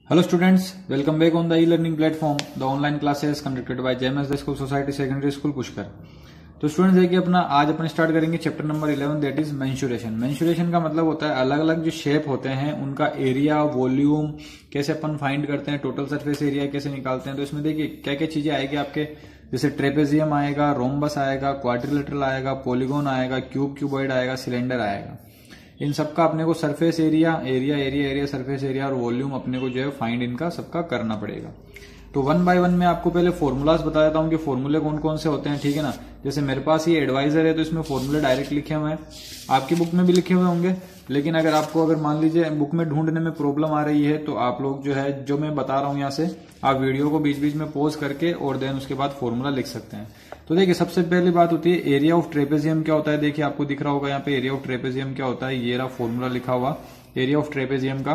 Hello students, welcome back on the e-learning platform, the online classes conducted by JMS The School Society Secondary School Pushkar. तो students देखिए आज अपन start करेंगे chapter number 11 that is mensuration. Mensuration का मतलब होता है अलग अलग जो शेप होते हैं उनका एरिया, वॉल्यूम कैसे अपन फाइंड करते हैं, टोटल सरफेस एरिया कैसे निकालते हैं। तो इसमें देखिए क्या क्या चीजें आएगी आपके, जैसे ट्रेपेजियम आएगा, रोम्बस आएगा, क्वाड्रिलेटरल आएगा, पॉलीगॉन आएगा, क्यूबॉइड आएगा, सिलेंडर आएगा। इन सबका अपने को सरफेस एरिया सरफेस एरिया और वॉल्यूम अपने को जो है फाइंड इनका सबका करना पड़ेगा। तो वन बाय वन में आपको पहले फॉर्मूलाज बता देता हूं कि फॉर्मूले कौन कौन से होते हैं, ठीक है ना। जैसे मेरे पास ये एडवाइजर है तो इसमें फॉर्मूले डायरेक्ट लिखे हुए हैं, आपकी बुक में भी लिखे हुए होंगे, लेकिन अगर मान लीजिए बुक में ढूंढने में प्रॉब्लम आ रही है तो आप लोग जो है जो मैं बता रहा हूं यहाँ से आप वीडियो को बीच बीच में पॉज करके और देन उसके बाद फॉर्मूला लिख सकते हैं। तो देखिए सबसे पहली बात होती है एरिया ऑफ ट्रेपेजियम क्या होता है। देखिए आपको दिख रहा होगा यहाँ पे एरिया ऑफ ट्रेपेजियम क्या होता है, ये रहा फॉर्मूला लिखा हुआ। एरिया ऑफ ट्रेपेजियम का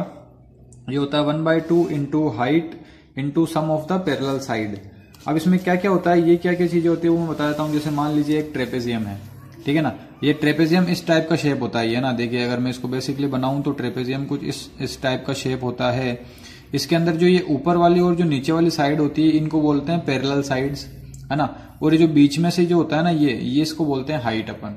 ये होता है 1/2 into height into sum of the parallel side. अब इसमें क्या क्या होता है, ये क्या क्या चीजें होती है वो मैं बता देता हूँ। जैसे मान लीजिए एक ट्रेपेजियम है, ठीक है ना। ये ट्रेपेजियम इस टाइप का शेप होता है, ये ना देखिए अगर मैं इसको बेसिकली बनाऊं तो ट्रेपेजियम कुछ इस टाइप का शेप होता है। इसके अंदर जो ये ऊपर वाली और जो नीचे वाली साइड होती है इनको बोलते हैं पैरेलल साइड्स, है ना। और ये जो बीच में से जो होता है ना ये इसको बोलते हैं हाइट अपन,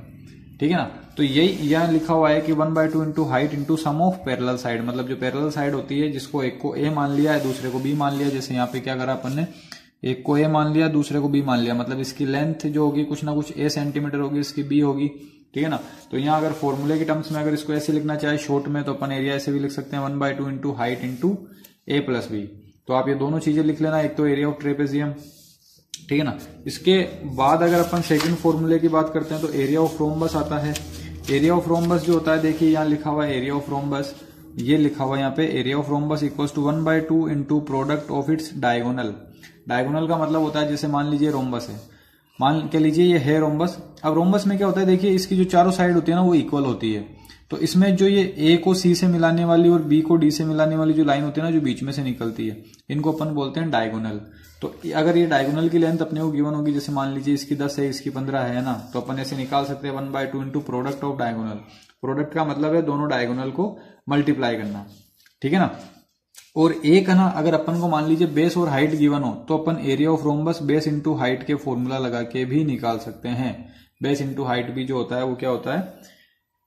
ठीक है ना। तो यही यहाँ लिखा हुआ है कि 1/2 into height into sum of parallel side, मतलब जो पैरेलल साइड होती है जिसको एक को ए मान लिया है दूसरे को बी मान लिया। जैसे यहाँ पे क्या करा अपन ने, एक को ए मान लिया दूसरे को बी मान लिया, मतलब इसकी लेंथ जो होगी कुछ ना कुछ ए सेंटीमीटर होगी, इसकी बी होगी, ठीक है ना। तो यहाँ अगर फॉर्मूले की टर्म्स में अगर इसको ऐसे लिखना चाहे शॉर्ट में तो अपन एरिया ऐसे भी लिख सकते हैं 1/2 इंटू हाइट इंटू ए प्लस बी। तो आप ये दोनों चीजें लिख लेना, एक तो एरिया ऑफ ट्रेपेजियम, ठीक है ना। इसके बाद अगर अपन सेकंड फॉर्मूले की बात करते हैं तो एरिया ऑफ रोम्बस आता है। एरिया ऑफ रोम्बस जो होता है देखिए यहाँ लिखा हुआ है एरिया ऑफ रोम्बस, ये लिखा हुआ है यहाँ पे area of rhombus equals to 1/2 into product of its diagonal. Diagonal का मतलब होता है जैसे मान लीजिए रोम्बस है, मान के लीजिए ये है रोम्बस। अब रोम्बस में क्या होता है देखिए इसकी जो चारों साइड होती है ना वो इक्वल होती है। तो इसमें जो ये ए को सी से मिलाने वाली और बी को डी से मिलाने वाली जो लाइन होती है ना जो बीच में से निकलती है इनको अपन बोलते हैं डायगोनल। तो अगर ये डायगोनल की लेंथ अपने को गिवन होगी, जैसे मान लीजिए इसकी 10 है इसकी 15 है ना, तो अपन ऐसे निकाल सकते हैं 1/2 into product of diagonal. Product का मतलब है दोनों डायगोनल को मल्टीप्लाई करना, ठीक है ना। और एक है ना अगर अपन को मान लीजिए बेस और हाइट गिवन हो तो अपन area of rhombus base into height के फॉर्मूला लगा के भी निकाल सकते हैं। बेस इंटू हाइट भी जो होता है वो क्या होता है,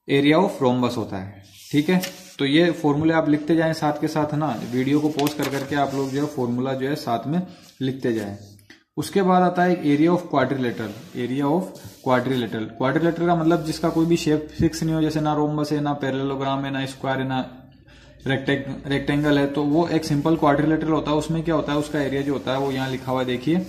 एरिया ऑफ रोम्बस होता है, ठीक है। तो ये फॉर्मूले आप लिखते जाएं साथ के साथ ना, वीडियो को पॉज कर करके आप लोग जो है फॉर्मूला जो है साथ में लिखते जाएं। उसके बाद आता है area of quadrilateral. Area of quadrilateral, quadrilateral का मतलब जिसका कोई भी शेप फिक्स नहीं हो, जैसे ना रोम्बस है ना पैरेललोग्राम है ना स्क्वायर है ना रेक्टेंगल है, तो वो एक सिंपल क्वाड्रिलेटरल होता है। उसमें क्या होता है उसका एरिया जो होता है वो यहाँ लिखा हुआ है देखिए,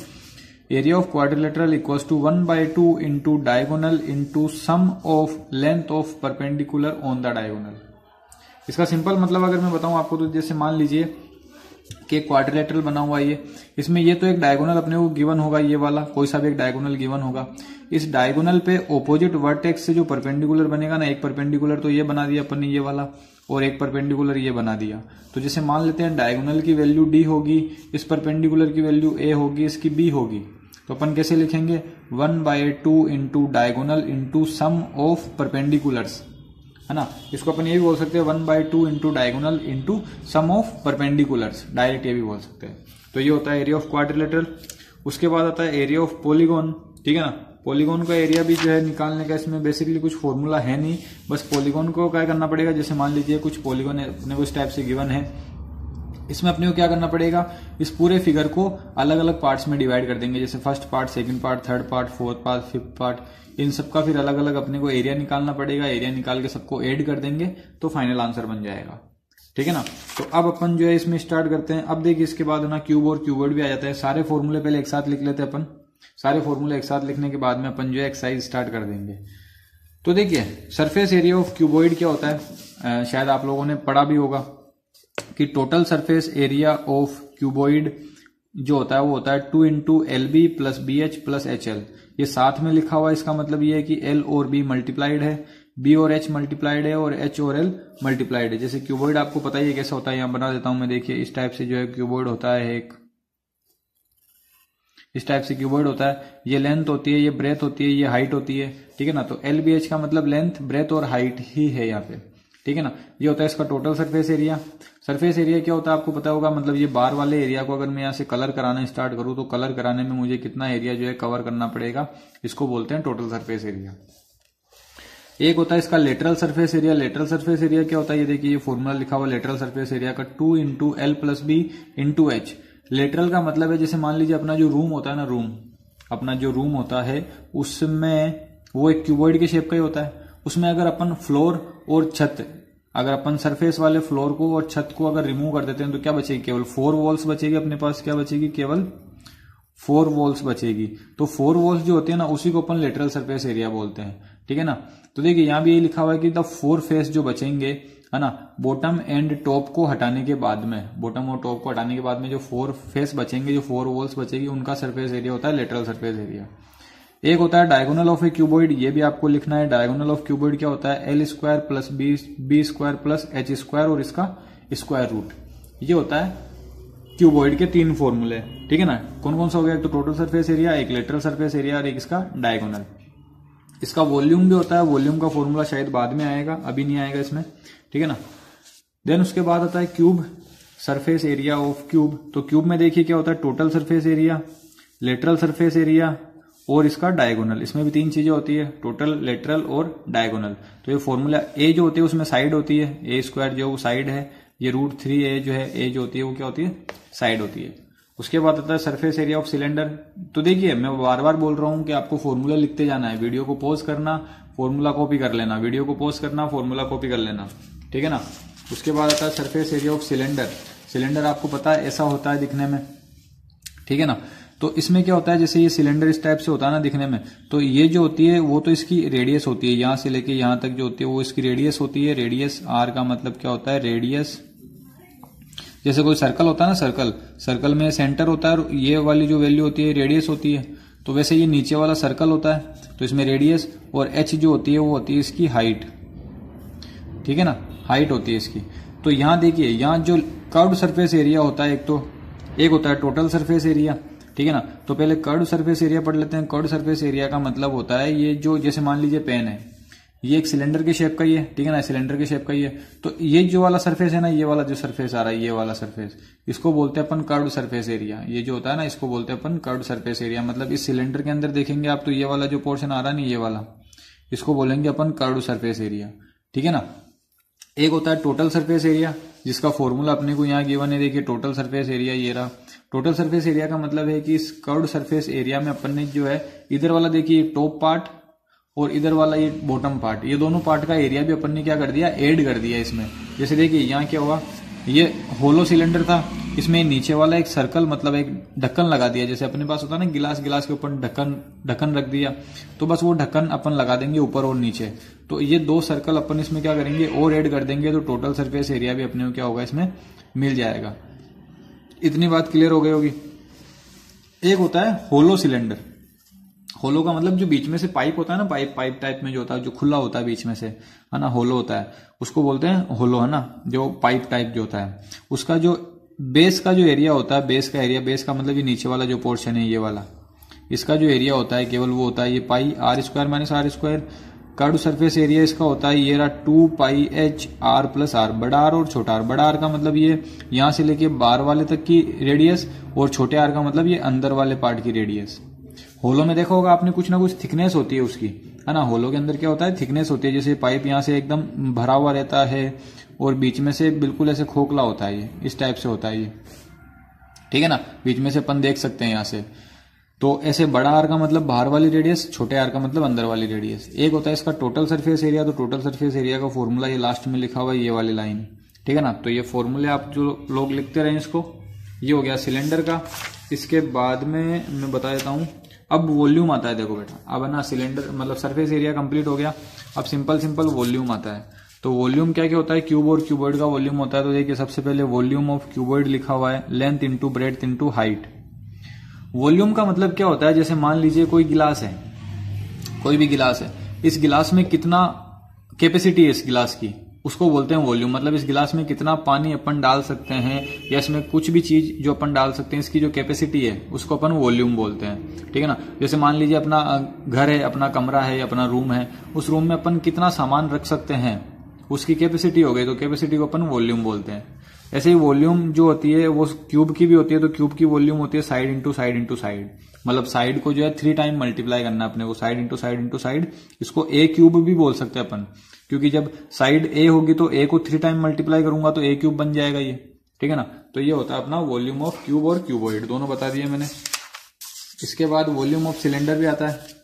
area of quadrilateral equals to 1/2 into diagonal into sum of length of perpendicular on the diagonal. इसका सिंपल मतलब अगर मैं बताऊं आपको तो जैसे मान लीजिए कि क्वाड्रिलेटरल बना हुआ है ये, इसमें ये तो एक डायगोनल अपने को गिवन होगा, ये वाला कोई सा भी एक डायगोनल गिवन होगा। इस डायगोनल पे ऑपोजिट वर्टेक्स से जो परपेंडिकुलर बनेगा ना, एक परपेंडिकुलर तो ये बना दिया अपन ने ये वाला और एक परपेंडिकुलर ये बना दिया। तो जैसे मान लेते हैं डायगोनल की वैल्यू डी होगी, इस परपेंडिकुलर की वैल्यू ए होगी, इसकी बी होगी, तो अपन कैसे लिखेंगे 1/2 into diagonal into sum of perpendiculars, है ना। इसको अपन ये भी बोल सकते हैं 1/2 into diagonal into sum of perpendiculars, direct ये भी बोल सकते हैं। तो ये होता है एरिया ऑफ क्वाड्रिलेटरल। उसके बाद आता है एरिया ऑफ पॉलीगॉन, ठीक है ना। पॉलीगॉन का एरिया भी जो है निकालने का इसमें बेसिकली कुछ फॉर्मूला है नहीं, बस पॉलीगॉन को क्या करना पड़ेगा, जैसे मान लीजिए कुछ पॉलीगॉन अपने को इस टाइप से गिवन है, इसमें अपने को क्या करना पड़ेगा, इस पूरे फिगर को अलग अलग पार्ट्स में डिवाइड कर देंगे, जैसे first part, second part, third part, fourth part, fifth part, इन सबका फिर अलग अलग अपने को एरिया निकालना पड़ेगा। एरिया निकाल के सबको ऐड कर देंगे तो फाइनल आंसर बन जाएगा, ठीक है ना। तो अब अपन जो है इसमें स्टार्ट करते हैं। अब देखिए इसके बाद ना क्यूब और क्यूबॉइड भी आ जाता है। सारे फॉर्मूले पहले एक साथ लिख लेते हैं अपन, सारे फॉर्मूले एक साथ लिखने के बाद में अपन जो है एक्सरसाइज स्टार्ट कर देंगे। तो देखिए सरफेस एरिया ऑफ क्यूबॉइड क्या होता है, शायद आप लोगों ने पढ़ा भी होगा कि total surface area of cuboid जो होता है वो होता है 2 into LB plus BH plus HL। ये साथ में लिखा हुआ है, इसका मतलब ये है कि L और B मल्टीप्लाइड है, B और H मल्टीप्लाइड है और H और L मल्टीप्लाइड है। जैसे क्यूबॉइड आपको पता ही है कैसा होता है, यहाँ बना देता हूं मैं, देखिए इस टाइप से जो है क्यूबॉइड होता है, एक इस टाइप से क्यूबॉइड होता है। ये लेंथ होती है, ये ब्रेथ होती है, ये हाइट होती है, ठीक है ना। तो LBH का मतलब लेंथ, ब्रेथ और हाइट ही है यहाँ पे, ठीक है ना। ये होता है इसका total surface area. Surface area क्या होता है आपको पता होगा, मतलब ये बार वाले एरिया को अगर मैं यहाँ से कलर कराना स्टार्ट करूँ तो कलर कराने में मुझे कितना एरिया जो है कवर करना पड़ेगा, इसको बोलते हैं टोटल सरफेस एरिया। एक होता है इसका lateral surface area. Lateral surface area क्या होता है, ये देखिए ये फॉर्मूला लिखा हुआ लेटरल सरफेस एरिया का 2 into L plus B into H. Lateral का मतलब है जैसे मान लीजिए अपना जो रूम होता है ना, अपना जो रूम होता है उसमें वो एक क्यूबॉइड के शेप का ही होता है। उसमें अगर अपन फ्लोर और छत, अगर अपन सरफेस वाले फ्लोर को और छत को अगर रिमूव कर देते हैं तो क्या बचेगी, केवल 4 वॉल्स बचेगी अपने पास। क्या बचेगी, केवल 4 वॉल्स बचेगी। तो 4 वॉल्स जो होती है ना उसी को अपन लेटरल सरफेस एरिया बोलते हैं, ठीक है ना। तो देखिए यहां भी यही लिखा हुआ है कि द 4 फेस जो बचेंगे है ना, बॉटम एंड टॉप को हटाने के बाद में, बॉटम और टॉप को हटाने के बाद में जो 4 फेस बचेंगे, जो 4 वॉल्स बचेगी, उनका सरफेस एरिया होता है लेटरल सरफेस एरिया। एक होता है डायगोनल ऑफ ए क्यूबॉइड, ये भी आपको लिखना है। डायगोनल ऑफ क्यूबॉइड क्या होता है, L square plus B square plus H square और इसका स्क्वायर रूट। ये होता है क्यूबॉइड के 3 फॉर्मूले, ठीक है ना। कौन कौन सा हो गया, एक तो टोटल सरफेस एरिया, एक लेटरल सरफेस एरिया और एक इसका डायगोनल। इसका वॉल्यूम भी होता है, वॉल्यूम का फॉर्मूला शायद बाद में आएगा, अभी नहीं आएगा इसमें, ठीक है ना। देन उसके बाद आता है cube, surface area of cube. तो क्यूब में देखिए क्या होता है, total surface area, lateral surface area और इसका डायगोनल। इसमें भी 3 चीजें होती है, टोटल, लेटरल और डायगोनल। तो ये फॉर्मूला ए जो होती है उसमें साइड होती है, ए स्क्वायर जो वो साइड है, ये √3a जो है, ए जो होती है वो क्या होती है, साइड होती है। उसके बाद आता है सरफेस एरिया ऑफ सिलेंडर। तो देखिए मैं बार बार बोल रहा हूं कि आपको फॉर्मूला लिखते जाना है, वीडियो को पॉज करना, फॉर्मूला कॉपी कर लेना, वीडियो को पॉज करना, फॉर्मूला कॉपी कर लेना, ठीक है ना। उसके बाद आता है surface area of cylinder. Cylinder आपको पता है ऐसा होता है दिखने में, ठीक है ना। तो इसमें क्या होता है, जैसे ये सिलेंडर इस टाइप से होता है ना दिखने में, तो ये जो होती है वो तो इसकी रेडियस होती है, यहां से लेके यहां तक जो होती है वो इसकी रेडियस होती है। रेडियस आर का मतलब क्या होता है, रेडियस। जैसे कोई सर्कल होता है ना, सर्कल में सेंटर होता है और ये वाली जो वैल्यू होती है रेडियस होती है। तो वैसे ये नीचे वाला सर्कल होता है तो इसमें रेडियस और एच जो होती है वो होती है इसकी हाइट, ठीक है ना, हाइट होती है इसकी। तो यहां देखिए, यहां जो कर्व्ड सरफेस एरिया होता है एक होता है टोटल सरफेस एरिया, ठीक है ना। तो पहले कर्व्ड सरफेस एरिया पढ़ लेते हैं। कर्व्ड सरफेस एरिया का मतलब होता है ये जो, जैसे मान लीजिए पेन है, ये एक सिलेंडर के शेप का ही है, ठीक है ना, सिलेंडर के शेप का ही है। तो ये जो वाला सरफेस है ना, ये वाला जो सरफेस आ रहा है, ये वाला सरफेस, इसको बोलते हैं अपन कर्व्ड सरफेस एरिया। ये जो होता है ना, इसको बोलते हैं अपन कर्व्ड सरफेस एरिया। मतलब इस सिलेंडर के अंदर देखेंगे आप तो ये वाला जो पोर्शन आ रहा है ना, ये वाला, इसको बोलेंगे अपन कर्व्ड सरफेस एरिया, ठीक है ना। एक होता है टोटल सरफेस एरिया, जिसका फॉर्मूला अपने को यहाँ गिवन है, देखिए टोटल सरफेस एरिया ये रहा। टोटल सरफेस एरिया का मतलब है कि इस कर्व्ड सरफेस एरिया में अपन ने जो है, इधर वाला देखिए टॉप पार्ट और इधर वाला ये बॉटम पार्ट, ये दोनों पार्ट का एरिया भी अपन ने क्या कर दिया, ऐड कर दिया इसमें। जैसे देखिए यहाँ क्या हुआ, ये होलो सिलेंडर था, इसमें नीचे वाला एक सर्कल, मतलब एक ढक्कन लगा दिया। जैसे अपने पास होता है ना गिलास के ऊपर ढक्कन रख दिया, तो बस वो ढक्कन अपन लगा देंगे ऊपर और नीचे। तो ये 2 सर्कल अपन इसमें क्या करेंगे, और ऐड कर देंगे, तो टोटल सरफेस एरिया भी अपने को क्या होगा, इसमें मिल जाएगा। इतनी बात क्लियर हो गई होगी। एक होता है होलो सिलेंडर। होलो का मतलब जो बीच में से पाइप होता है ना, पाइप टाइप में जो होता है, जो खुला होता है बीच में से, है ना, होलो होता है, उसको बोलते हैं होलो, है ना, जो पाइप टाइप जो होता है। उसका जो बेस का जो एरिया होता है, बेस का मतलब ये नीचे वाला जो पोर्शन है, ये वाला, इसका जो एरिया होता है केवल वो होता है ये pi r square minus r square. Curved surface area इसका होता है ये रहा 2 pi h r plus r, बड़ा आर और छोटा आर। बड़ा आर का मतलब ये यहां से लेके बाहर वाले तक की रेडियस, और छोटे आर का मतलब ये अंदर वाले पार्ट की रेडियस। होलो में देखा होगा आपने, कुछ ना कुछ थिकनेस होती है उसकी, है ना। होलो के अंदर क्या होता है, थिकनेस होती है। जैसे पाइप यहाँ से एकदम भरा हुआ रहता है और बीच में से बिल्कुल ऐसे खोखला होता है, ये इस टाइप से होता है ये, ठीक है ना, बीच में से अपन देख सकते हैं यहाँ से। तो ऐसे बड़ा आर का मतलब बाहर वाली रेडियस, छोटे आर का मतलब अंदर वाली रेडियस। एक होता है इसका टोटल सरफेस एरिया। तो टोटल सरफेस एरिया का फॉर्मूला ये लास्ट में लिखा हुआ है, ये वाली लाइन, ठीक है ना। तो ये फॉर्मूले आप जो लोग लिखते रहे इसको, ये हो गया सिलेंडर का। इसके बाद में मैं बता देता हूं, अब वॉल्यूम आता है। देखो बेटा, अब है ना सिलेंडर मतलब सरफेस एरिया कंप्लीट हो गया, अब सिंपल वॉल्यूम आता है। तो वॉल्यूम क्या क्या होता है, क्यूब और क्यूबॉइड का वॉल्यूम होता है। तो देखिए सबसे पहले वॉल्यूम ऑफ क्यूबॉइड लिखा हुआ है, length into breadth into height. Volume का मतलब क्या होता है, जैसे मान लीजिए कोई गिलास है, कोई भी गिलास है, इस गिलास में कितना कैपेसिटी है इस गिलास की, उसको बोलते हैं वॉल्यूम। मतलब इस गिलास में कितना पानी अपन डाल सकते हैं, या इसमें कुछ भी चीज जो अपन डाल सकते हैं, इसकी जो कैपेसिटी है उसको अपन वॉल्यूम बोलते हैं, ठीक है ना। जैसे मान लीजिए अपना घर है, अपना कमरा है, अपना रूम है, उस रूम में अपन कितना सामान रख सकते हैं, उसकी कैपेसिटी हो गई, तो कैपेसिटी को अपन वॉल्यूम बोलते हैं। ऐसे ही वॉल्यूम जो होती है वो क्यूब की भी होती है, तो क्यूब की वॉल्यूम होती है side into side into side, मतलब साइड को जो है 3 टाइम मल्टीप्लाई करना अपने को, side into side into side. इसको ए क्यूब भी बोल सकते हैं अपन, क्योंकि जब साइड ए होगी तो ए को 3 टाइम मल्टीप्लाई करूंगा तो ए क्यूब बन जाएगा ये, ठीक है ना। तो ये होता है अपना वॉल्यूम ऑफ क्यूब और क्यूबॉइड, दोनों बता दिए मैंने। इसके बाद वॉल्यूम ऑफ सिलेंडर भी आता है।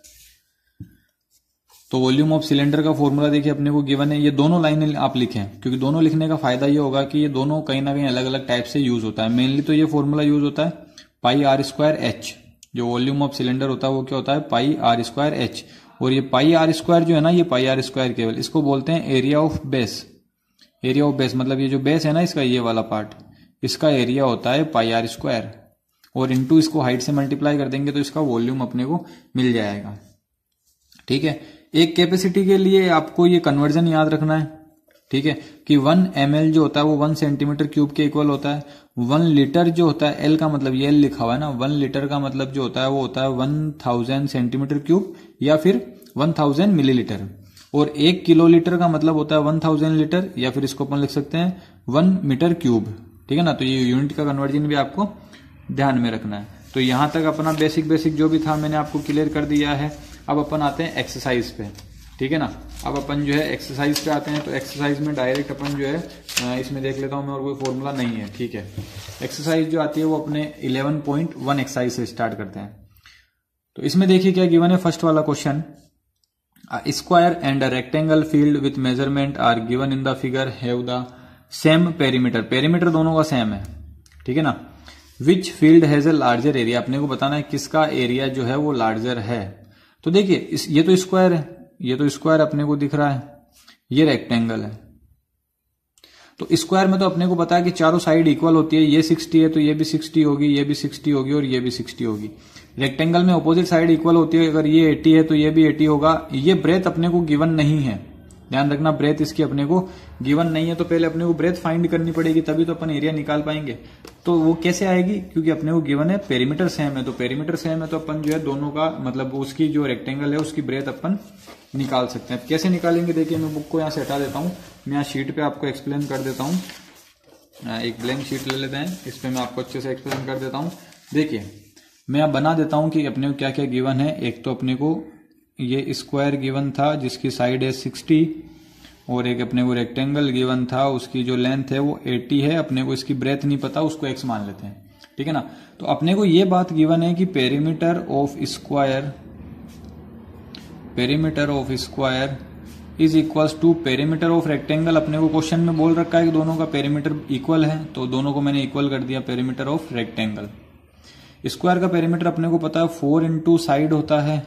तो वॉल्यूम ऑफ सिलेंडर का फॉर्मूला देखिए अपने को गिवन है, ये दोनों लाइनें आप लिखें, क्योंकि दोनों लिखने का फायदा ये होगा कि ये दोनों कहीं ना कहीं अलग अलग टाइप से यूज होता है। मेनली तो ये फॉर्मूला यूज होता है पाई आर स्क्वायर एच, जो वॉल्यूम ऑफ सिलेंडर होता है वो क्या होता है पाई आर स्क्वायर एच। और ये पाई आर स्क्वायर जो है ना, ये पाई आर स्क्वायर केवल इसको बोलते हैं area of base. Area of base मतलब ये जो बेस है ना इसका, ये वाला पार्ट, इसका एरिया होता है पाई आर स्क्वायर, और इंटू इसको हाइट से मल्टीप्लाई कर देंगे तो इसका वॉल्यूम अपने को मिल जाएगा, ठीक है। एक कैपेसिटी के लिए आपको ये कन्वर्जन याद रखना है, ठीक है, कि 1 ml जो होता है वो 1 सेंटीमीटर क्यूब के इक्वल होता है। 1 लीटर जो होता है, एल का मतलब ये एल लिखा हुआ है ना, 1 लीटर का मतलब जो होता है वो होता है 1000 सेंटीमीटर क्यूब या फिर 1000 मिलीलीटर। और 1 किलोलीटर का मतलब होता है 1000 लीटर, या फिर इसको अपन लिख सकते हैं 1 मीटर क्यूब, ठीक है ना। तो ये यूनिट का कन्वर्जन भी आपको ध्यान में रखना है। तो यहां तक अपना बेसिक जो भी था मैंने आपको क्लियर कर दिया है। अब अपन आते हैं एक्सरसाइज पे, ठीक है ना। अब अपन जो है एक्सरसाइज पे आते हैं। तो एक्सरसाइज में डायरेक्ट अपन जो है इसमें देख लेता हूं मैं, और कोई फॉर्मूला नहीं है, ठीक है। एक्सरसाइज जो आती है वो अपने 11.1 एक्सरसाइज से स्टार्ट करते हैं। तो इसमें देखिए क्या गिवन है, फर्स्ट वाला question, square and a rectangle field with measurement are given in the figure have the same perimeter. Perimeter दोनों का सेम है, ठीक है ना। Which field has a larger area, अपने को बताना है किसका एरिया जो है वो लार्जर है। तो देखिए ये तो स्क्वायर है, ये तो स्क्वायर अपने को दिख रहा है, ये रेक्टेंगल है। तो स्क्वायर में तो अपने को पता है कि चारों साइड इक्वल होती है, ये 60 है तो ये भी 60 होगी, ये भी 60 होगी और ये भी 60 होगी। रेक्टेंगल में ऑपोजिट साइड इक्वल होती है, अगर ये 80 है तो ये भी 80 होगा। ये ब्रेथ अपने को गिवन नहीं है, ध्यान रखना, ब्रेथ इसकी अपने को गिवन नहीं है। तो पहले अपने को ब्रेथ फाइंड करनी पड़ेगी, तभी तो अपन एरिया निकाल पाएंगे। तो वो कैसे आएगी, क्योंकि अपने को गिवन है पेरीमीटर सेम है। तो पेरीमीटर सेम है तो अपन जो है दोनों का मतलब उसकी जो रेक्टेंगल है उसकी ब्रेथ अपन निकाल सकते हैं। कैसे निकालेंगे देखिए, मैं बुक को यहाँ से हटा देता हूँ, मैं यहाँ शीट पे आपको एक्सप्लेन कर देता हूँ। एक ब्लैंक शीट ले लेते हैं, इस पे मैं आपको अच्छे से एक्सप्लेन कर देता हूँ। देखिए मैं यहाँ बना देता हूँ कि अपने को क्या क्या गिवन है। एक तो अपने को ये स्क्वायर गिवन था जिसकी साइड है 60, और एक अपने को रेक्टेंगल गिवन था उसकी जो लेंथ है वो 80 है। अपने को इसकी ब्रेथ नहीं पता, उसको x मान लेते हैं, ठीक है ना। तो अपने को ये बात गिवन है कि perimeter of square is equals to perimeter of rectangle. अपने को क्वेश्चन में बोल रखा है कि दोनों का पेरीमीटर इक्वल है, तो दोनों को मैंने इक्वल कर दिया, पेरीमीटर ऑफ रेक्टेंगल। स्क्वायर का पेरीमीटर अपने को पता है 4 इंटू साइड होता है,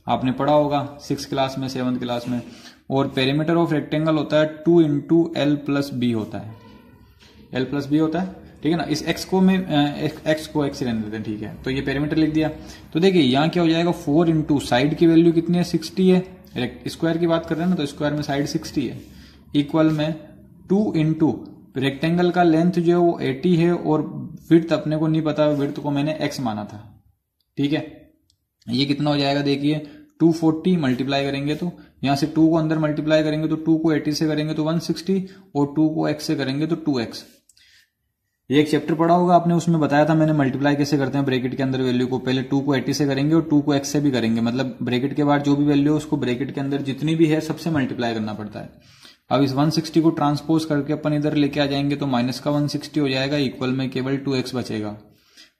आपने पढ़ा होगा 6th क्लास में 7th क्लास में। और पेरीमीटर ऑफ रेक्टेंगल होता है 2 इंटू एल प्लस बी होता है, एल प्लस बी होता है, ठीक है ना। इस x को मैं x को x रहने देते हैं, ठीक है। तो ये पेरीमीटर लिख दिया। तो देखिए यहाँ क्या हो जाएगा, 4 इंटू साइड की वैल्यू कितनी है, 60 है। स्क्वायर की बात कर रहे हैं ना, तो स्क्वायर में साइड 60 है, इक्वल में 2 इंटू रेक्टेंगल का लेंथ जो है वो 80 है, और विड्थ अपने को नहीं पता, विड्थ को मैंने x माना था, ठीक है। ये कितना हो जाएगा देखिए, 240 मल्टीप्लाई करेंगे तो यहां से 2 को अंदर मल्टीप्लाई करेंगे तो 2 को 80 से करेंगे तो 160, और 2 को x से करेंगे तो 2x। ये एक चैप्टर पढ़ा होगा आपने, उसमें बताया था मैंने मल्टीप्लाई कैसे करते हैं ब्रैकेट के अंदर वैल्यू को। पहले 2 को 80 से करेंगे और 2 को x से भी करेंगे, मतलब ब्रैकेट के बाद जो भी वैल्यू है उसको ब्रैकेट के अंदर जितनी भी है सबसे मल्टीप्लाई करना पड़ता है। अब इस 160 को ट्रांसपोज करके अपन इधर लेके आ जाएंगे तो माइनस का 160 हो जाएगा, इक्वल में केवल 2x बचेगा।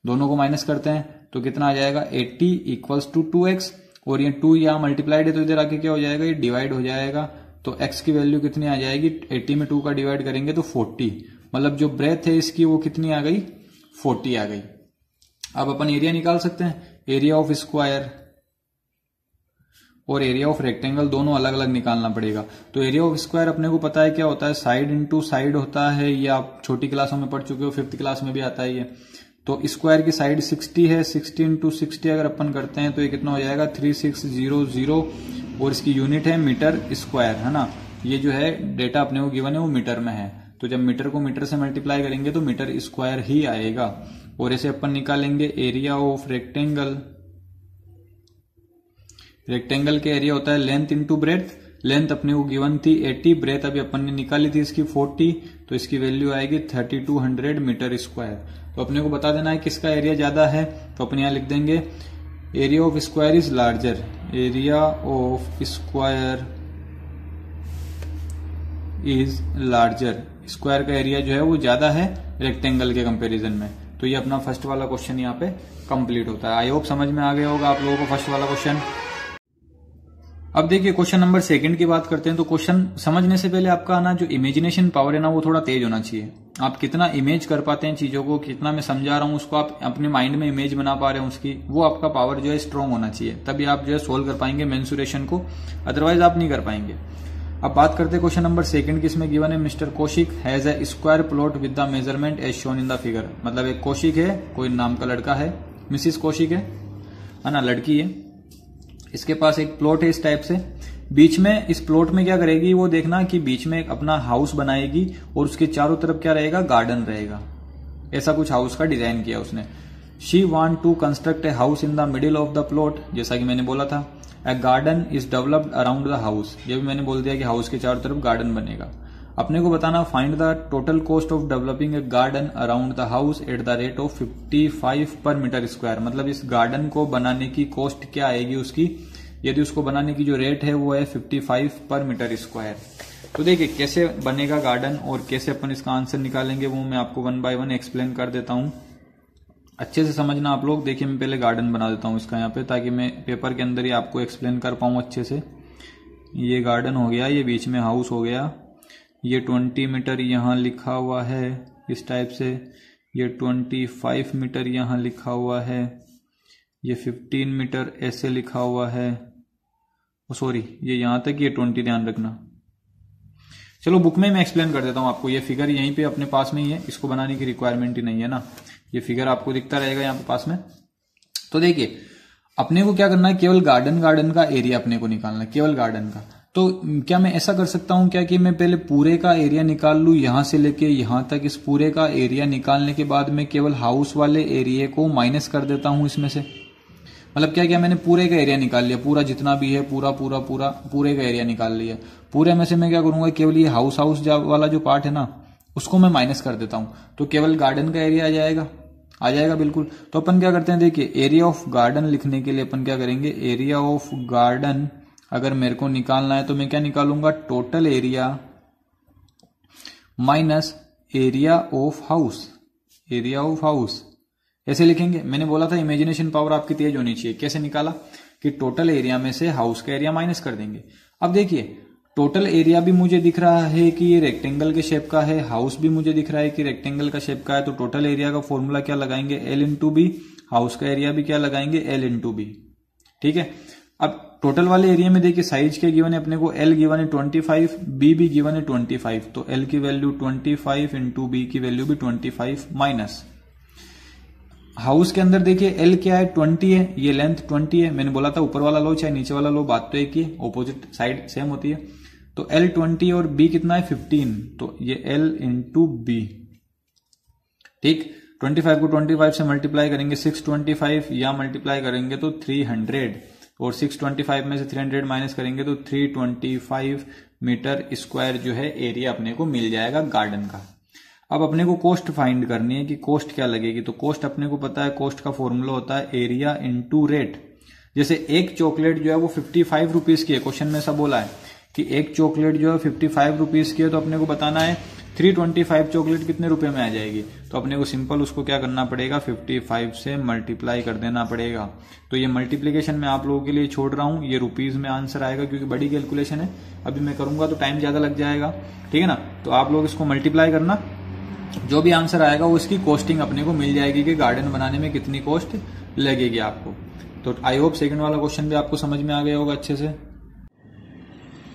दोनों को माइनस करते हैं तो कितना आ जाएगा, 80 इक्वल्स टू 2x, और ये 2 यहाँ मल्टीप्लाइड है तो इधर आके क्या हो जाएगा, ये डिवाइड हो जाएगा। तो x की वैल्यू कितनी आ जाएगी, 80 में 2 का डिवाइड करेंगे तो 40, मतलब जो ब्रेथ है इसकी वो कितनी आ गई, 40 आ गई। अब अपन एरिया निकाल सकते हैं, एरिया ऑफ स्क्वायर और एरिया ऑफ रेक्टेंगल दोनों अलग अलग निकालना पड़ेगा। तो एरिया ऑफ स्क्वायर अपने को पता है क्या होता है, साइड इंटू साइड होता है, ये आप छोटी क्लासों में पढ़ चुके हो, 5th क्लास में भी आता है ये। तो स्क्वायर की साइड 60 है, 60 इंटू 60 अगर अपन करते हैं तो ये कितना हो जाएगा, 3600, और इसकी यूनिट है मीटर स्क्वायर, है ना। ये जो है डेटा अपने को गिवन है वो मीटर में है, तो जब मीटर को मीटर से मल्टीप्लाई करेंगे तो मीटर स्क्वायर ही आएगा। और ऐसे अपन निकालेंगे एरिया ऑफ रेक्टेंगल। रेक्टेंगल के एरिया होता है लेंथ इंटू ब्रेथ, लेंथ अपने को गिवन थी 80, ब्रेथ अभी अपन ने निकाली थी इसकी 40, तो इसकी वैल्यू आएगी 3200 मीटर स्क्वायर। तो अपने को बता देना है किसका एरिया ज्यादा है, तो अपन यहां लिख देंगे area of square is larger, area of square is larger, square का एरिया जो है वो ज्यादा है रेक्टेंगल के कंपैरिजन में। तो ये अपना फर्स्ट वाला क्वेश्चन यहाँ पे कंप्लीट होता है। आई होप समझ में आ गया होगा आप लोगों को फर्स्ट वाला क्वेश्चन। अब देखिए क्वेश्चन नंबर सेकंड की बात करते हैं। तो क्वेश्चन समझने से पहले आपका ना जो इमेजिनेशन पावर है ना वो थोड़ा तेज होना चाहिए। आप कितना इमेज कर पाते हैं चीजों को, कितना मैं समझा रहा हूं उसको आप अपने माइंड में इमेज बना पा रहे हैं उसकी, वो आपका पावर जो है स्ट्रांग होना चाहिए, तभी आप जो है सोल्व कर पाएंगे मेंसुरेशन को, अदरवाइज आप नहीं कर पाएंगे। अब बात करते हैं क्वेश्चन नंबर सेकंड की। इसमें गिवन है mister Kaushik has a square plot with the measurement as shown in the figure. मतलब एक कौशिक है, कोई नाम का लड़का है, मिसिस कौशिक है ना, लड़की है, इसके पास एक प्लॉट है इस टाइप से। बीच में इस प्लॉट में क्या करेगी वो देखना कि बीच में एक अपना हाउस बनाएगी और उसके चारों तरफ क्या रहेगा, गार्डन रहेगा। ऐसा कुछ हाउस का डिजाइन किया उसने। She want to construct a house in the middle of the plot, जैसा कि मैंने बोला था। A garden is developed around the house, ये भी मैंने बोल दिया कि हाउस के चारों तरफ गार्डन बनेगा। अपने को बताना find the total cost of developing a garden around the house at the rate of 55 पर मीटर स्क्वायर। मतलब इस गार्डन को बनाने की कॉस्ट क्या आएगी उसकी, यदि उसको बनाने की जो रेट है वो है 55 पर मीटर स्क्वायर। तो देखिए कैसे बनेगा गार्डन और कैसे अपन इसका आंसर निकालेंगे वो मैं आपको 1 बाय 1 एक्सप्लेन कर देता हूं। अच्छे से समझना आप लोग। देखिए मैं पहले गार्डन बना देता हूं इसका यहाँ पे, ताकि मैं पेपर के अंदर ही आपको एक्सप्लेन कर पाऊं अच्छे से। ये गार्डन हो गया, ये बीच में हाउस हो गया, ये 20 मीटर यहाँ लिखा हुआ है इस टाइप से, ये 25 मीटर यहाँ लिखा हुआ है, ये 15 मीटर ऐसे लिखा हुआ है, सॉरी ये यहां तक, ये 20 ध्यान रखना। चलो बुक में मैं एक्सप्लेन कर देता हूं आपको। ये फिगर यहीं पे अपने पास में ही है, इसको बनाने की रिक्वायरमेंट ही नहीं है ना, ये फिगर आपको दिखता रहेगा यहाँ पे पास में। तो देखिए अपने को क्या करना है, केवल गार्डन का एरिया अपने को निकालना है, केवल गार्डन का। तो क्या मैं ऐसा कर सकता हूं क्या कि मैं पहले पूरे का एरिया निकाल लूं, यहां से लेके यहां तक, इस पूरे का एरिया निकालने के बाद मैं केवल हाउस वाले एरिया को माइनस कर देता हूं इसमें से। मतलब क्या मैंने पूरे का एरिया निकाल लिया, पूरा जितना भी है पूरे का एरिया निकाल लिया। पूरे में से मैं क्या करूंगा, केवल ये हाउस वाला जो पार्ट है ना उसको मैं माइनस कर देता हूं, तो केवल गार्डन का एरिया आ जाएगा बिल्कुल। तो अपन क्या करते हैं, देखिए एरिया ऑफ गार्डन लिखने के लिए अपन क्या करेंगे, एरिया ऑफ गार्डन अगर मेरे को निकालना है तो मैं क्या निकालूंगा, total area minus area of house, ऐसे लिखेंगे। मैंने बोला था इमेजिनेशन पावर आपकी तेज होनी चाहिए। कैसे निकाला कि टोटल एरिया में से हाउस का एरिया माइनस कर देंगे। अब देखिए टोटल एरिया भी मुझे दिख रहा है कि ये रेक्टेंगल के शेप का है, हाउस भी मुझे दिख रहा है कि रेक्टेंगल का शेप का है, तो टोटल एरिया का फॉर्मूला क्या लगाएंगे, L इंटू बी, हाउस का एरिया भी क्या लगाएंगे, L इंटू बी। ठीक है। अब टोटल वाले एरिया में देखिए साइज क्या गिवन है अपने को, L गिवन है 25, B भी गिवन है 25, तो L की वैल्यू 25 इंटू बी की वैल्यू भी 25 माइनस हाउस के अंदर देखिए L क्या है, 20 है, ये लेंथ 20 है। मैंने बोला था ऊपर वाला लो चाहे नीचे वाला लो, बात तो एक ही, ऑपोजिट साइड सेम होती है। तो L 20 और B कितना है 15, तो ये L इंटू बी। ठीक, 25 को 25 से मल्टीप्लाई करेंगे 625, या मल्टीप्लाई करेंगे तो 300, और 625 में से 300 माइनस करेंगे तो 325 मीटर स्क्वायर जो है एरिया अपने को मिल जाएगा गार्डन का। अब अपने को कॉस्ट फाइंड करनी है कि कॉस्ट क्या लगेगी। तो कॉस्ट अपने को पता है, कॉस्ट का फॉर्मूला होता है एरिया इंटू रेट। जैसे एक चॉकलेट जो है वो 55 रुपीज की है, क्वेश्चन में ऐसा बोला है कि एक चॉकलेट जो है 55 रुपीज की है, तो अपने को बताना है 325 चॉकलेट कितने रुपए में आ जाएगी। तो अपने को सिंपल उसको क्या करना पड़ेगा, 55 से मल्टीप्लाई कर देना पड़ेगा। तो ये मल्टीप्लीकेशन मैं आप लोगों के लिए छोड़ रहा हूं, ये रुपीज में आंसर आएगा क्योंकि बड़ी कैलकुलेशन है, अभी मैं करूंगा तो टाइम ज्यादा लग जाएगा। ठीक है ना, तो आप लोग इसको मल्टीप्लाई करना, जो भी आंसर आएगा वो इसकी कॉस्टिंग अपने को मिल जाएगी कि गार्डन बनाने में कितनी कॉस्ट लगेगी आपको। तो आई होप सेकंड वाला क्वेश्चन भी आपको समझ में आ गया होगा अच्छे से।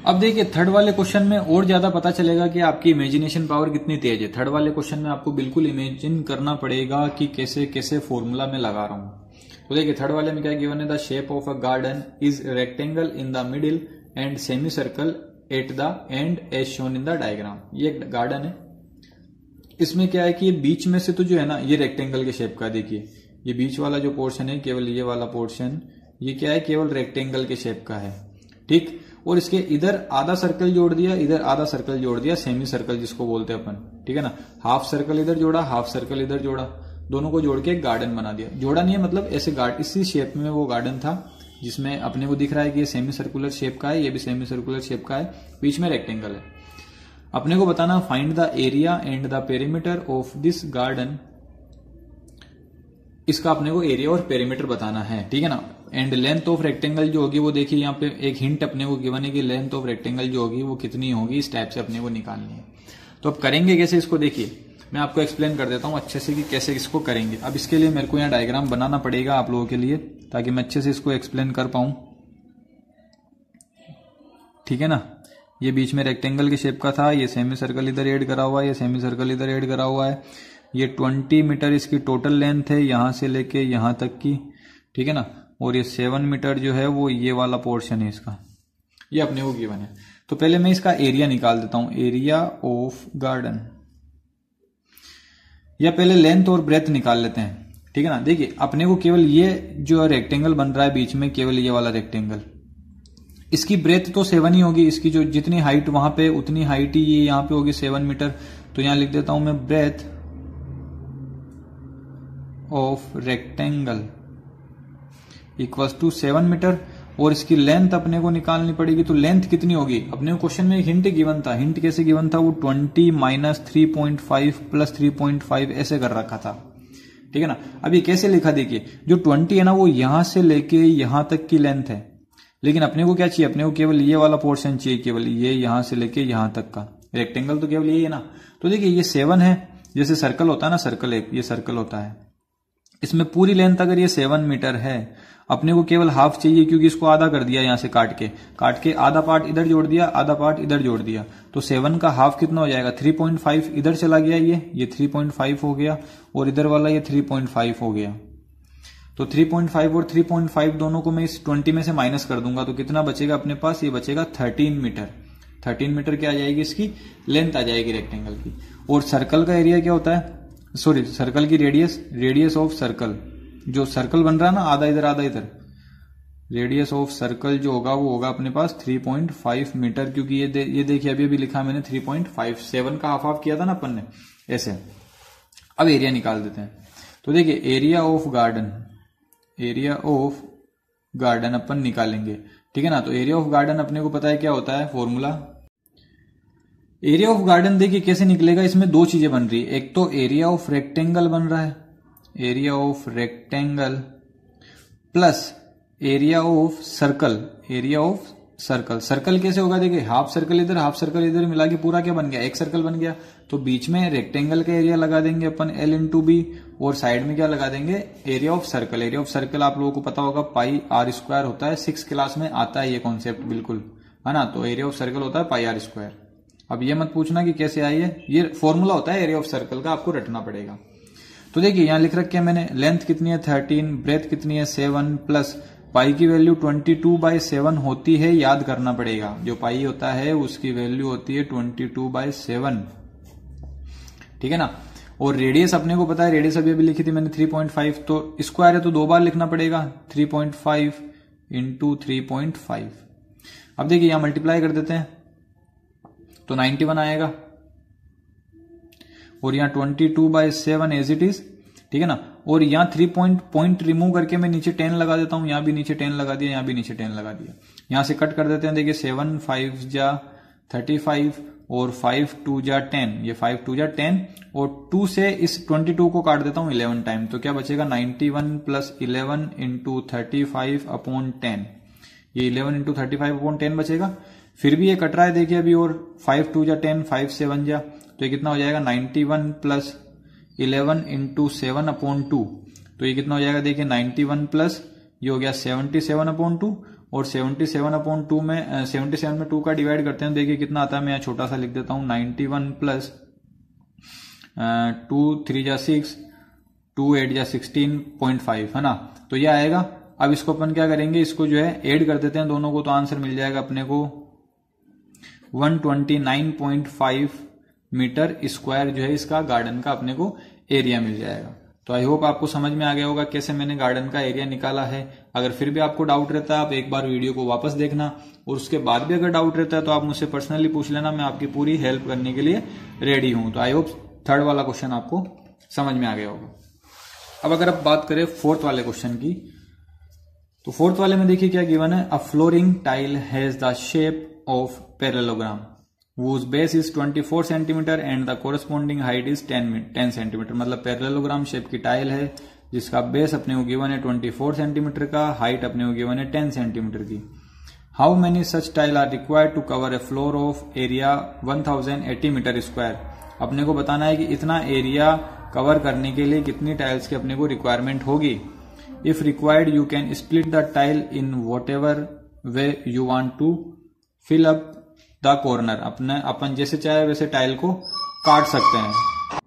अब देखिए थर्ड वाले क्वेश्चन में और ज्यादा पता चलेगा कि आपकी इमेजिनेशन पावर कितनी तेज है। थर्ड वाले क्वेश्चन में आपको बिल्कुल इमेजिन करना पड़ेगा कि कैसे कैसे फॉर्मूला में लगा रहा हूं। तो देखिए थर्ड वाले में क्या गिवन है, the shape of a garden is rectangle in the middle and semi circle at the end as shown in the diagram. ये एक गार्डन है, इसमें क्या है कि ये बीच में से तो जो है ना ये रेक्टेंगल के शेप का, देखिए ये बीच वाला जो पोर्शन है, केवल ये वाला पोर्शन, ये क्या है, केवल रेक्टेंगल के शेप का है। ठीक, और इसके इधर आधा सर्कल जोड़ दिया, इधर आधा सर्कल जोड़ दिया, सेमी सर्कल जिसको बोलते हैं अपन, ठीक है ना। हाफ सर्कल इधर जोड़ा, हाफ सर्कल इधर जोड़ा, दोनों को जोड़ के एक गार्डन बना दिया। जोड़ा नहीं है मतलब ऐसे इसी शेप में वो गार्डन था जिसमें अपने को दिख रहा है कि ये सेमी सर्कुलर शेप का है, ये भी सेमी सर्कुलर शेप का है, बीच में रेक्टेंगल है। अपने को बताना find the area and the perimeter of this garden, इसका अपने को एरिया और पेरीमीटर बताना है, ठीक है ना। एंड लेंथ ऑफ रेक्टेंगल जो होगी वो देखिए यहाँ पे एक हिंट अपने को गिवन है कि लेंथ ऑफ रेक्टेंगल जो होगी वो कितनी होगी, इस टाइप से अपने को निकालनी है। तो अब करेंगे कैसे इसको, देखिए मैं आपको एक्सप्लेन कर देता हूं अच्छे से कि कैसे इसको करेंगे। अब इसके लिए मेरे को यहाँ डायग्राम बनाना पड़ेगा आप लोगों के लिए, ताकि मैं अच्छे से इसको एक्सप्लेन कर पाऊं, ठीक है ना। ये बीच में रेक्टेंगल के शेप का था, ये सेमी सर्कल इधर ऐड करा हुआ है, ये सेमी सर्कल इधर ऐड करा हुआ है। ये 20 मीटर इसकी टोटल लेंथ है यहां से लेके यहां तक की, ठीक है ना। और ये 7 मीटर जो है वो ये वाला पोर्शन है इसका, ये अपने को गिवन है। तो पहले मैं इसका एरिया निकाल देता हूं, एरिया ऑफ गार्डन, या पहले लेंथ और ब्रेथ निकाल लेते हैं, ठीक है ना। देखिए अपने को केवल ये जो रेक्टेंगल बन रहा है बीच में, केवल ये वाला रेक्टेंगल, इसकी ब्रेथ तो 7 ही होगी, इसकी जो जितनी हाइट वहां पे उतनी हाइट ही ये यहाँ पे होगी 7 मीटर। तो यहां लिख देता हूं मैं breadth of rectangle equals to 7 metre, और इसकी लेंथ अपने को निकालनी पड़ेगी। तो लेंथ कितनी होगी, अपने को क्वेश्चन में हिंट गिवन था, हिंट कैसे गिवन था, वो 20 माइनस 3.5 प्लस 3.5 ऐसे कर रखा था, ठीक है ना। अब ये कैसे लिखा, देखिए जो 20 है ना वो यहां से लेके यहां तक की लेंथ है, लेकिन अपने को क्या चाहिए, अपने को केवल ये वाला पोर्शन चाहिए, केवल ये यहां से लेके यहां तक का रेक्टेंगल, तो केवल यही है ना। तो देखिए ये 7 है, जैसे सर्कल होता है ना, सर्कल एक ये सर्कल होता है, इसमें पूरी लेंथ अगर ये 7 मीटर है, अपने को केवल हाफ चाहिए, क्योंकि इसको आधा कर दिया यहां से काट के आधा पार्ट इधर जोड़ दिया, आधा पार्ट इधर जोड़ दिया। तो 7 का हाफ कितना हो जाएगा, 3.5 इधर चला गया, ये 3.5 हो गया, और इधर वाला ये 3.5 हो गया। तो 3.5 और 3.5 दोनों को मैं इस 20 में से माइनस कर दूंगा, तो कितना बचेगा अपने पास, ये बचेगा 13 मीटर। 13 मीटर क्या आ जाएगी, इसकी लेंथ आ जाएगी रेक्टेंगल की। और सर्कल का एरिया क्या होता है, सॉरी सर्कल की रेडियस ऑफ सर्कल, जो सर्कल बन रहा है ना आधा इधर आधा इधर, रेडियस ऑफ सर्कल जो होगा वो होगा अपने पास 3.5 मीटर, क्योंकि ये देखिए अभी लिखा मैंने 3.5, 7 का हाफ किया था ना अपन ने ऐसे। अब एरिया निकाल देते हैं। तो देखिए एरिया ऑफ गार्डन अपन निकालेंगे, ठीक है ना। तो एरिया ऑफ गार्डन अपने को पता है क्या होता है, फॉर्मूला। एरिया ऑफ गार्डन देखिए कैसे निकलेगा, इसमें दो चीजें बन रही है, एक तो एरिया ऑफ रेक्टेंगल बन रहा है, area of rectangle plus area of circle, circle कैसे होगा, देखिए हाफ सर्कल इधर मिला के पूरा क्या बन गया, एक सर्कल बन गया। तो बीच में रेक्टेंगल का एरिया लगा देंगे अपन L इंटू बी, और साइड में क्या लगा देंगे, एरिया ऑफ सर्कल आप लोगों को पता होगा पाई आर स्क्वायर होता है, 6 क्लास में आता है ये कॉन्सेप्ट बिल्कुल, है ना। तो एरिया ऑफ सर्कल होता है पाई आर स्क्वायर। अब ये मत पूछना कि कैसे आई है, ये फॉर्मूला होता है एरिया ऑफ सर्कल का, आपको रटना पड़ेगा। तो देखिए यहां लिख रखा है मैंने, लेंथ कितनी है 13, ब्रेथ कितनी है 7, प्लस पाई की वैल्यू 22/7 होती है, याद करना पड़ेगा। जो पाई होता है उसकी वैल्यू होती है 22/7, ठीक है ना। और रेडियस अपने को पता है, रेडियस अभी लिखी थी मैंने 3.5, तो स्क्वायर है तो 2 बार लिखना पड़ेगा, 3.5 इंटू 3.5। अब देखिए यहां मल्टीप्लाई कर देते हैं तो 91 आएगा, और यहां 22/7 एज इट इज, ठीक है ना। और यहां 3 पॉइंट रिमूव करके मैं नीचे 10 लगा देता हूं, यहां भी नीचे 10 लगा दिया, यहां भी नीचे 10 लगा दिया। यहां से कट कर देते हैं, देखिए 7 5 जा 35 और 5 2 जा 10, ये 5 2 जा 10, और 2 से इस 22 को काट देता हूं 11 टाइम, तो क्या बचेगा 91 प्लस 11 इंटू 35/10, ये 11 इंटू 35/10 बचेगा। फिर भी ये कट रहा है देखिए अभी, और 5 2 जा 10, 5 7 जा, तो ये कितना हो जाएगा 91 प्लस 11 इंटू 7/2, तो ये कितना हो जाएगा देखिए 91 प्लस ये हो गया 77/2, और 77/2 में 77 में 2 का डिवाइड करते हैं, देखिए कितना आता है, मैं यहाँ छोटा सा लिख देता हूं 91 प्लस 2 3 जा 6, 2 8 जा 16.5, है ना। तो ये आएगा। अब इसको अपन क्या करेंगे, इसको जो है ऐड कर देते हैं दोनों को, तो आंसर मिल जाएगा अपने को 129.5 मीटर स्क्वायर जो है इसका गार्डन का अपने को एरिया मिल जाएगा। तो आई होप आपको समझ में आ गया होगा कैसे मैंने गार्डन का एरिया निकाला है। अगर फिर भी आपको डाउट रहता है आप एक बार वीडियो को वापस देखना, और उसके बाद भी अगर डाउट रहता है तो आप मुझसे पर्सनली पूछ लेना, मैं आपकी पूरी हेल्प करने के लिए रेडी हूं। तो आई होप थर्ड वाला क्वेश्चन आपको समझ में आ गया होगा। अब अगर आप बात करें फोर्थ वाले क्वेश्चन की, तो फोर्थ वाले में देखिए क्या गिवन है, a flooring tile has the shape of parallelogram whose base is 24 centimetre and the corresponding height is 10 centimetre. मतलब पैरेललोग्राम शेप की टाइल है जिसका बेस अपने को गिवन है 24 सेंटीमीटर का, हाइट अपने को गिवन है 10 सेंटीमीटर की। How many such tile are required to cover a floor of area 1080 metre square. अपने को बताना है कि इतना एरिया कवर करने के लिए कितनी टाइल्स की अपने को रिक्वायरमेंट होगी। If required you can split the tile in whatever way you want to fill up the corner. अपन जैसे चाहे वैसे टाइल को काट सकते हैं।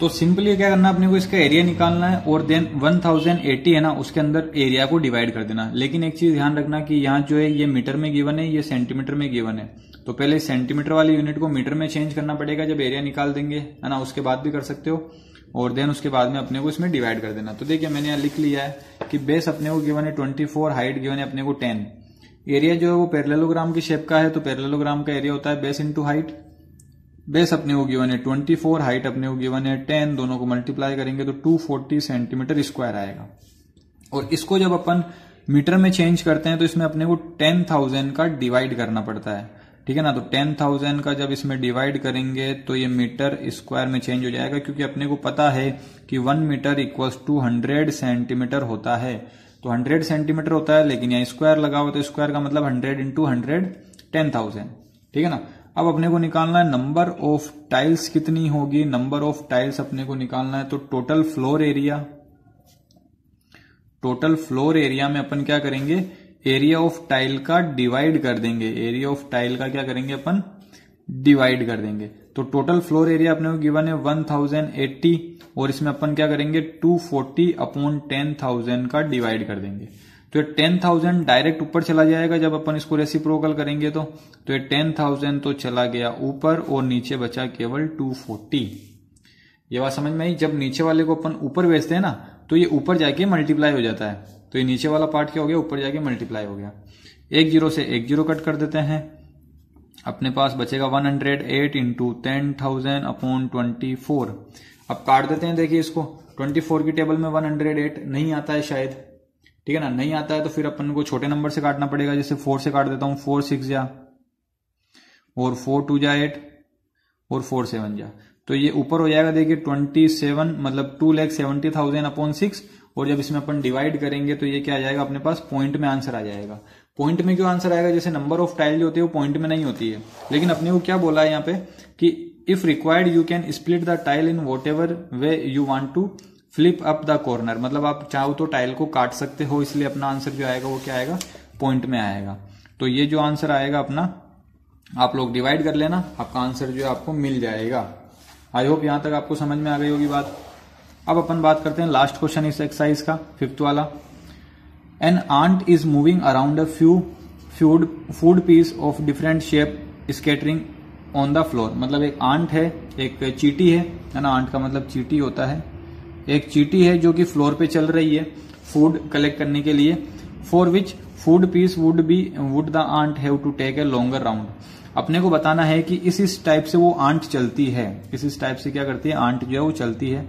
तो सिंपली क्या करना है, अपने को इसका एरिया निकालना है और देन 1080 है ना, उसके अंदर एरिया को डिवाइड कर देना। लेकिन एक चीज ध्यान रखना कि यहाँ जो है ये मीटर में गिवन है, ये सेंटीमीटर में गिवन है। तो पहले सेंटीमीटर वाली यूनिट को मीटर में चेंज करना पड़ेगा जब एरिया निकाल देंगे, है ना, उसके बाद भी कर सकते हो। और देन उसके बाद में अपने को इसमें डिवाइड कर देना। तो देखिए मैंने यहाँ लिख लिया है कि बेस अपने को गिवन है 24, हाइट गिवन है अपने को 10। एरिया जो है वो पैरेललोग्राम की शेप का है, तो पैरेललोग्राम का एरिया होता है बेस इंटू हाइट। बेस अपने को गिवन है 24, हाइट अपने को गिवन है 10, दोनों को मल्टीप्लाई करेंगे तो 240 सेंटीमीटर स्क्वायर आएगा। और इसको जब अपन मीटर में चेंज करते हैं तो इसमें अपने को 10,000 का डिवाइड करना पड़ता है, ठीक है ना। तो 10,000 का जब इसमें डिवाइड करेंगे तो ये मीटर स्क्वायर में चेंज हो जाएगा, क्योंकि अपने को पता है कि 1 मीटर इक्वल्स टू 100 सेंटीमीटर होता है। तो 100 सेंटीमीटर होता है, लेकिन यहाँ स्क्वायर लगा हुआ तो स्क्वायर का मतलब 100 इंटू 100 10,000, ठीक है ना। अब अपने को निकालना है नंबर ऑफ टाइल्स कितनी होगी। नंबर ऑफ टाइल्स अपने को निकालना है तो टोटल फ्लोर एरिया में अपन क्या करेंगे, एरिया ऑफ टाइल का डिवाइड कर देंगे। एरिया ऑफ टाइल का क्या करेंगे अपन, डिवाइड कर देंगे। तो टोटल फ्लोर एरिया अपने को गिवन है 1080 और इसमें अपन क्या करेंगे 240 अपॉन 10,000 का डिवाइड कर देंगे। तो ये 10,000 डायरेक्ट ऊपर चला जाएगा जब अपन इसको रेसिप्रोकल करेंगे तो ये 10,000 तो चला गया ऊपर और नीचे बचा केवल 240। ये बात समझ में आई। जब नीचे वाले को अपन ऊपर भेजते हैं ना तो ये ऊपर जाके मल्टीप्लाई हो जाता है। तो ये नीचे वाला पार्ट क्या हो गया, ऊपर जाके मल्टीप्लाई हो गया। एक जीरो से एक जीरो कट कर देते हैं, अपने पास बचेगा 108 इंटू 10,000 अपॉन 24। अब काट देते हैं, देखिए इसको 24 की टेबल में 108 नहीं आता है शायद, ठीक है ना, नहीं आता है तो फिर अपन को छोटे नंबर से काटना पड़ेगा। जैसे 4 से काट देता हूं, 4 6 जा और 4 2 जा 8 और 4 7 जा, तो ये ऊपर हो जाएगा देखिए 27 मतलब 2,70,000 अपॉन 6। और जब इसमें अपन डिवाइड करेंगे तो ये क्या आ जाएगा अपने पास, पॉइंट में आंसर आ जाएगा। पॉइंट में क्यों आंसर आएगा, जैसे नंबर ऑफ टाइल जो होती है वो पॉइंट में नहीं होती है। लेकिन अपने को क्या बोला है यहाँ पे कि if required you can split the tile in whatever way you want to flip up the corner. मतलब आप चाहो तो टाइल को काट सकते हो, इसलिए अपना आंसर जो आएगा वो क्या आएगा, पॉइंट में आएगा। तो ये जो आंसर आएगा अपना, आप लोग डिवाइड कर लेना, आपका आंसर जो है आपको मिल जाएगा। आई होप यहां तक आपको समझ में आ गई होगी बात। अब अपन बात करते हैं लास्ट क्वेश्चन इस एक्सरसाइज का, 5th वाला। An ant is moving around a few food piece of different shape scattering on the floor. मतलब एक आंट है, एक चींटी है ना, आंट का मतलब चींटी होता है। एक चींटी है जो कि फ्लोर पे चल रही है फूड कलेक्ट करने के लिए। For which food piece would the ant have to take a longer round. अपने को बताना है कि इस टाइप से वो आंट चलती है, इस टाइप से क्या करती है आंट जो है वो चलती है।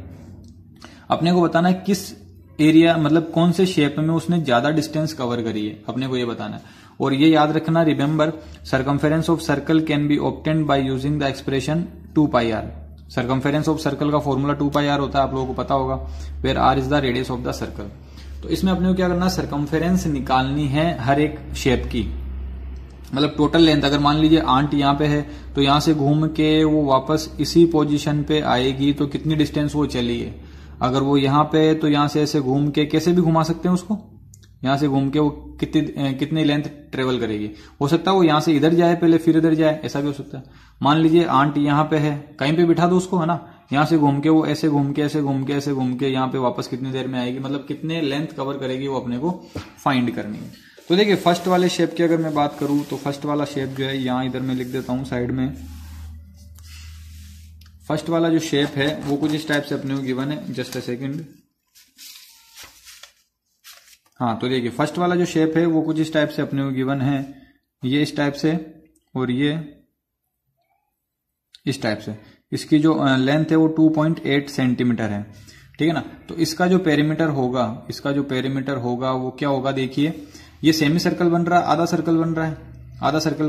अपने को बताना है किस एरिया मतलब कौन से शेप में उसने ज्यादा डिस्टेंस कवर करी है, अपने को ये बताना है। और ये याद रखना, remember circumference of circle can be obtained by using the expression 2πr। Circumference of circle का फॉर्मूला 2πr होता है, आप लोगों को पता होगा, where r is the radius of the circle. तो इसमें अपने को क्या करना है, सर्कमफेरेंस निकालनी है हर एक शेप की, मतलब टोटल लेंथ। अगर मान लीजिए आंट यहाँ पे है तो यहां से घूम के वो वापस इसी पोजीशन पे आएगी तो कितनी डिस्टेंस वो चली है। अगर वो यहाँ पे है तो यहां से ऐसे घूम के कैसे भी घुमा सकते हैं उसको, यहां से घूम के वो कितनी लेंथ ट्रेवल करेगी। हो सकता है वो यहां से इधर जाए पहले फिर इधर जाए, ऐसा भी हो सकता है। मान लीजिए आंट यहाँ पे है, कहीं पे बिठा दो उसको, है ना, यहां से घूम के वो ऐसे घूम के ऐसे घूम के ऐसे घूम के यहाँ पे वापस कितनी देर में आएगी, मतलब कितने लेंथ कवर करेगी वो अपने को फाइंड करनी है। तो देखिए फर्स्ट वाले शेप की अगर मैं बात करूं तो फर्स्ट वाला शेप जो है यहाँ इधर मैं लिख देता हूं साइड में। फर्स्ट वाला जो शेप है वो कुछ इस टाइप से अपने को गिवन है, जस्ट अ सेकंड। हाँ, तो देखिए फर्स्ट वाला जो शेप है वो कुछ इस टाइप से अपने को गिवन है, ये इस टाइप से और ये इस टाइप से। इसकी जो लेंथ है वो 2.8 सेंटीमीटर है, ठीक है ना। तो इसका जो पेरीमीटर होगा, वो क्या होगा, देखिए ये सेमी सर्कल बन रहा है, आधा सर्कल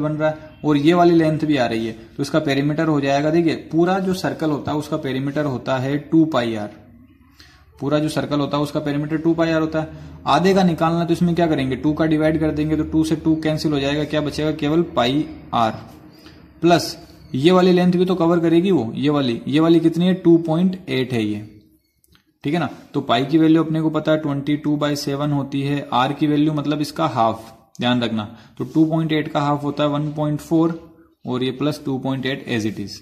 बन रहा है और ये वाली लेंथ भी आ रही है, तो इसका पेरीमीटर हो जाएगा, देखिए पूरा जो सर्कल होता है उसका पेरीमीटर होता है 2 पाई आर। पूरा जो सर्कल होता है उसका पेरीमीटर 2 पाई आर होता है। आधे का निकालना तो इसमें क्या करेंगे, 2 का डिवाइड कर देंगे तो 2 से 2 कैंसिल हो जाएगा, क्या बचेगा, केवल पाई आर। प्लस ये वाली लेंथ भी तो कवर करेगी वो, ये वाली कितनी है, 2.8 है ये, ठीक है ना। तो पाई की वैल्यू अपने को पता है 22/7 होती है, आर की वैल्यू मतलब इसका हाफ, ध्यान रखना। तो 2.8 का हाफ होता है 1.4 और ये plus 2.8 as it is.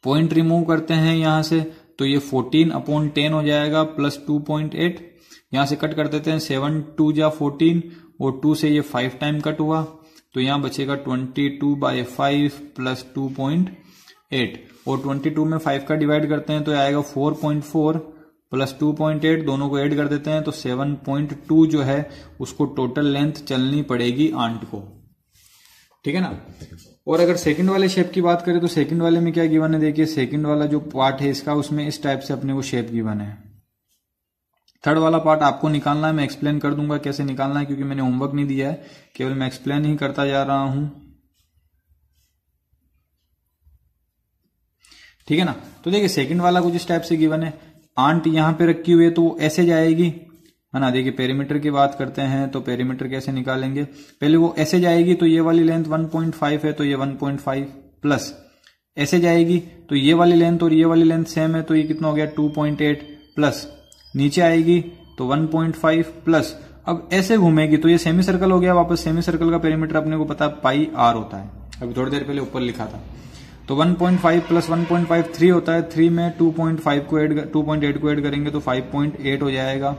Point remove करते हैं यहां से, तो ये 14/10 हो जाएगा प्लस 2.8। यहां से कट कर देते हैं, 7 2 जा 14 और 2 से ये 5 टाइम कट हुआ, तो यहां बचेगा 22/5 प्लस 2.8 और 22 में 5 का डिवाइड करते हैं तो आएगा 4.4 प्लस 2.8, दोनों को ऐड कर देते हैं तो 7.2 जो है उसको टोटल लेंथ चलनी पड़ेगी आंट को, ठीक है ना। और अगर सेकंड वाले शेप की बात करें तो सेकंड वाले में क्या गिवन है, देखिए सेकंड वाला जो पार्ट है इसका, उसमें इस टाइप से अपने को शेप गिवन है। थर्ड वाला पार्ट आपको निकालना है, मैं एक्सप्लेन कर दूंगा कैसे निकालना है, क्योंकि मैंने होमवर्क नहीं दिया है, केवल मैं एक्सप्लेन ही करता जा रहा हूं, ठीक है ना। तो देखिए सेकंड वाला कुछ इस टाइप से गिवन है, आंट यहां पे रखी हुई है तो वो ऐसे जाएगी, है ना। देखिए पेरीमीटर की बात करते हैं तो पेरीमीटर कैसे निकालेंगे, पहले वो ऐसे जाएगी तो ये वाली लेंथ 1.5 है तो ये 1.5 प्लस ऐसे जाएगी तो ये वाली लेंथ और ये वाली लेंथ सेम है तो ये कितना हो गया 2.8 प्लस नीचे आएगी तो 1.5 प्लस, अब ऐसे घूमेगी तो ये सेमी सर्कल हो गया वापस। सेमी सर्कल का पेरीमीटर अपने को पता पाई आर होता है, अभी थोड़ी देर पहले ऊपर लिखा था। तो 1.5 प्लस 1.5 3 होता है, 3 में 2.8 को ऐड करेंगे तो 5.8 हो जाएगा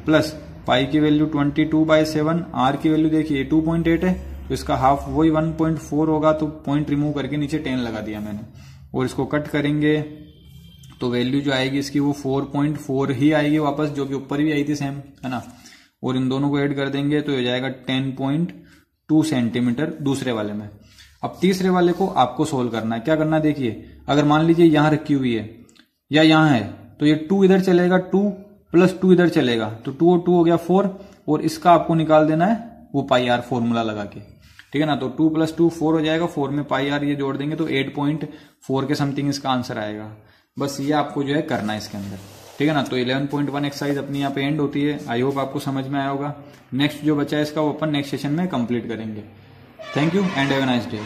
प्लस पाई की वैल्यू 22/7, आर की वैल्यू देखिए 2.8 है तो इसका हाफ वही 1.4 होगा, तो पॉइंट रिमूव करके नीचे 10 लगा दिया मैंने और इसको कट करेंगे तो वैल्यू जो आएगी इसकी वो 4.4 ही आएगी वापस, जो कि ऊपर भी आई थी सेम, है ना। और इन दोनों को ऐड कर देंगे तो हो जाएगा 10.2 सेंटीमीटर दूसरे वाले में। अब तीसरे वाले को आपको सोल्व करना है, क्या करना है, देखिए अगर मान लीजिए यहां रखी हुई है या यहां है तो ये 2 इधर चलेगा, 2 प्लस 2 इधर चलेगा तो 2 और 2 हो गया 4 और इसका आपको निकाल देना है वो पाई आर फॉर्मूला लगा के, ठीक है ना। तो 2 + 2 4 हो जाएगा, 4 में पाई आर ये जोड़ देंगे तो 8.4 के समथिंग इसका आंसर आएगा। बस ये आपको जो है करना है इसके अंदर, ठीक है ना। तो 11.1 एक्सरसाइज अपनी यहाँ पे एंड होती है। आई होप आपको समझ में आया होगा। नेक्स्ट जो बचा है इसका वो अपन नेक्स्ट सेशन में कंप्लीट करेंगे। Thank you and have a nice day.